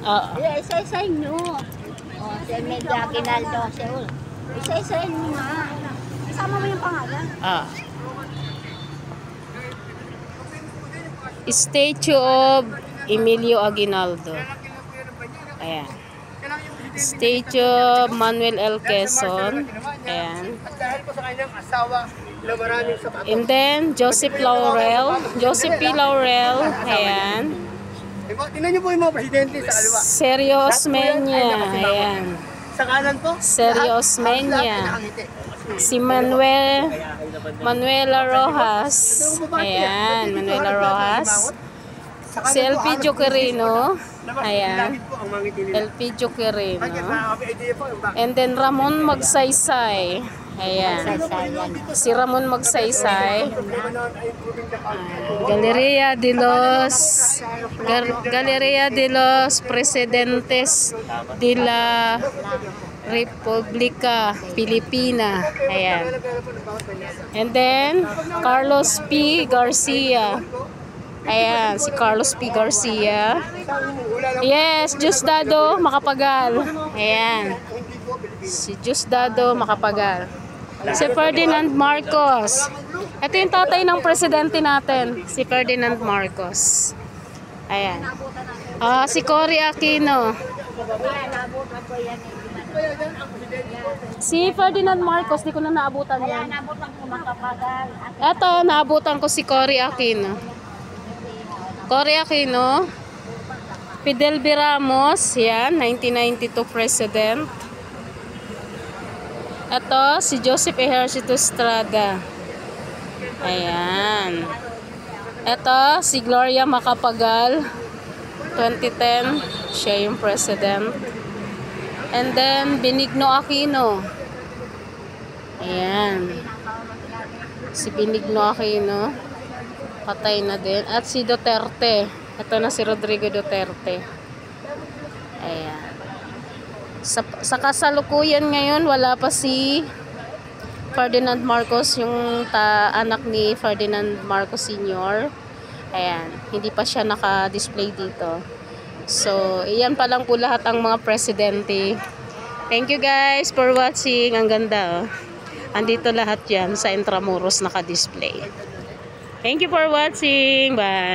Oo. Isa-isa nyo. O, si Media Aguinaldo. Isa-isa nyo nga. Isama mo yung pangalan. Statue of Emilio Aguinaldo. Ayan. Statue of Manuel L. Quezon. Ayan. And then, Joseph Laurel. Joseph P. Laurel. Ayan. Tingnan niyo po yung mga presidente sa kaliwa. Sergio Osmeña. Ayan. Sa kanan po, Sergio Osmeña. Si Manuela Rojas. Ayan, Manuela Rojas. Si Elpidio Quirino. Ayan. Elpidio Quirino. And then Ramon Magsaysay. Ayan. Si Ramon Magsaysay. Galeria de los Presidentes de la Republika Pilipina. Ayan. And then, Carlos P. Garcia. Ayan, si Carlos P. Garcia. Yes, Diosdado Macapagal. Ayan. Si Diosdado Macapagal. Si Ferdinand Marcos. Ito yung tatay ng presidente natin. Si Ferdinand Marcos. Ayan. Si Cory Aquino. Si Ferdinand Marcos, di ko na naabutan yan. Ito, naabutan ko si Cory Aquino. Cory Aquino. Fidel V. Ramos, yan, 1992 president. Ito, si Joseph Ejercito Estrada. Ayan. Ito, si Gloria Macapagal. 2010, siya yung president. And then, Benigno Aquino. Ayan. Si Benigno Aquino. Patay na din. At si Duterte. Ito na si Rodrigo Duterte. Ayan. Sa kasalukuyan ngayon, wala pa si Ferdinand Marcos, yung anak ni Ferdinand Marcos Sr. Ayan. Hindi pa siya naka-display dito. So, iyan pa lang po lahat ang mga presidente. Thank you guys for watching. Ang ganda, oh. Andito lahat yan sa Intramuros naka-display. Thank you for watching. Bye.